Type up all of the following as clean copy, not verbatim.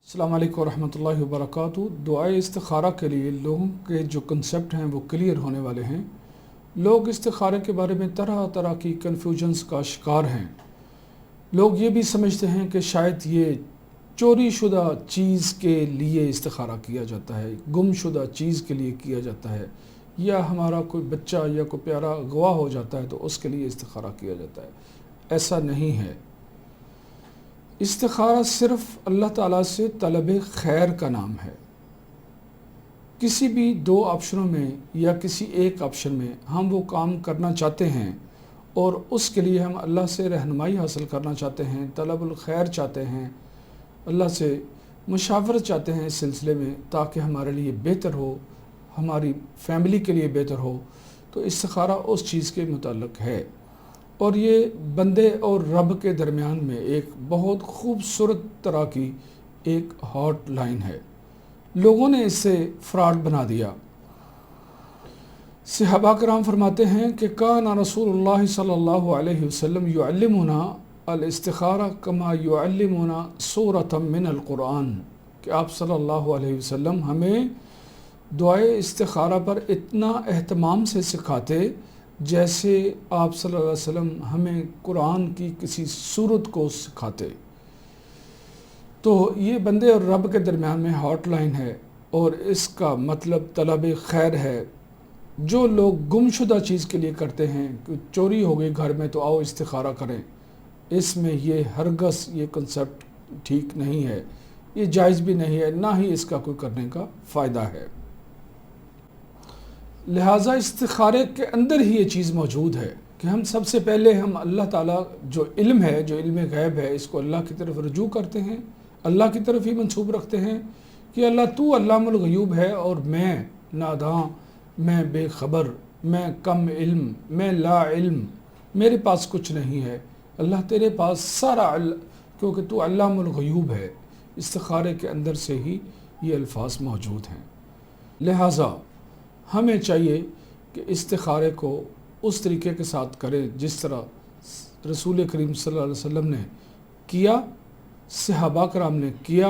अस्सलाम वालेकुम रहमतुल्लाहि व बरकातुहू। दुआए इस्तिखारा के लिए लोगों के जो कंसेप्ट हैं वो क्लियर होने वाले हैं। लोग इस्तिखारा के बारे में तरह तरह की कन्फ्यूजन्स का शिकार हैं। लोग ये भी समझते हैं कि शायद ये चोरी शुदा चीज़ के लिए इस्तिखारा किया जाता है, गुमशुदा चीज़ के लिए किया जाता है, या हमारा कोई बच्चा या कोई प्यारा अगवा हो जाता है तो उसके लिए इस्तिखारा किया जाता है। ऐसा नहीं है। इस्तिखारा सिर्फ़ अल्लाह ताला से तलब खैर का नाम है। किसी भी दो ऑप्शनों में या किसी एक ऑप्शन में हम वो काम करना चाहते हैं और उसके लिए हम अल्लाह से रहनुमाई हासिल करना चाहते हैं, तलबुल खैर चाहते हैं, अल्लाह से मशावरत चाहते हैं इस सिलसिले में ताकि हमारे लिए बेहतर हो, हमारी फैमिली के लिए बेहतर हो, तो इस्तिखारा उस चीज़ के मुताल्लिक़ है। और ये बंदे और रब के दरमियान में एक बहुत खूबसूरत तरह की एक हॉट लाइन है। लोगों ने इससे फ्रॉड बना दिया। सहाबा कराम फरमाते हैं कि काना रसूलुल्लाह सल्लल्लाहु अलैहि वसल्लम युअल्लिमुना अल-इस्तिखारा कमा युअल्लिमुना सूरतम मिन अल-कुरान, कि आप सल्लल्लाहु अलैहि वसल्लम हमें दुआए इस्तिखारा पर इतना एहतमाम से सिखाते जैसे आप सल्लल्लाहु अलैहि वसल्लम हमें कुरान की किसी सूरत को सिखाते। तो ये बंदे और रब के दरमियान में हॉट लाइन है और इसका मतलब तलब खैर है। जो लोग गुमशुदा चीज़ के लिए करते हैं कि चोरी हो गई घर में तो आओ इस्तिखारा करें, इसमें ये हरगस ये कंसेप्ट ठीक नहीं है, ये जायज़ भी नहीं है, ना ही इसका कोई करने का फ़ायदा है। लिहाजा इस्तिखारे के अंदर ही ये चीज़ मौजूद है कि हम सबसे पहले हम अल्लाह ताला जो इल्म है, जो इल्म गैब है, इसको अल्लाह की तरफ रजू करते हैं, अल्लाह की तरफ ही मंसूब रखते हैं कि अल्लाह तू अल्लामुल गयूब है और मैं नादां, मैं बेखबर, मैं कम इल्म, मैं ला इल्म, मेरे पास कुछ नहीं है। अल्लाह तेरे पास सारा क्योंकि तू अल्लामुल गयूब है। इस्तिखारे के अंदर से ही ये अल्फाज मौजूद हैं। लिहाजा हमें चाहिए कि इस्तिखारे को उस तरीके के साथ करें जिस तरह रसूल करीम सल्लल्लाहु अलैहि वसल्लम ने किया, सहाबा कराम ने किया।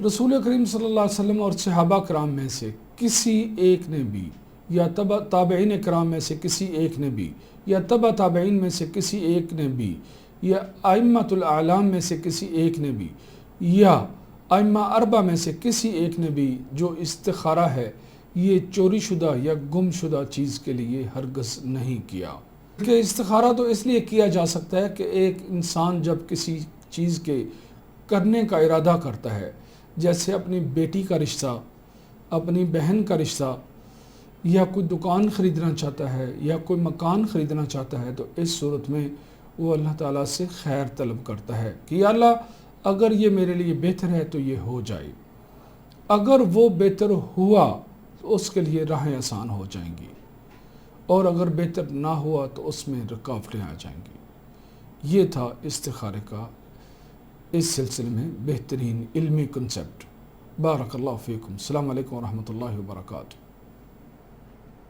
रसूल करीम सल्लल्लाहु अलैहि वसल्लम और सहाबा कराम में से किसी एक ने भी, या ताबईन कराम में से किसी एक ने भी, या ताबईन में से किसी एक ने भी, या अइम्मतुल आलाम में से किसी एक ने भी, या अइम्मा अरबा में से किसी एक ने भी जो इस्तिखारा है ये चोरी शुदा या गुमशुदा चीज़ के लिए हरगज़ नहीं किया। कि इस्तिखारा तो इसलिए किया जा सकता है कि एक इंसान जब किसी चीज़ के करने का इरादा करता है, जैसे अपनी बेटी का रिश्ता, अपनी बहन का रिश्ता, या कोई दुकान ख़रीदना चाहता है या कोई मकान ख़रीदना चाहता है, तो इस सूरत में वो अल्लाह ताला से खैर तलब करता है कि या अल्लाह अगर ये मेरे लिए बेहतर है तो ये हो जाए। अगर वो बेहतर हुआ तो उसके लिए राहें आसान हो जाएंगी, और अगर बेहतर ना हुआ तो उसमें रुकावटें आ जाएंगी। ये था इस्तिखारे का इस सिलसिले में बेहतरीन इल्मी कंसेप्ट। बारकल्लाहु फ़ीकुम। अस्सलामु अलैकुम व रहमतुल्लाहि व बरकातुहू।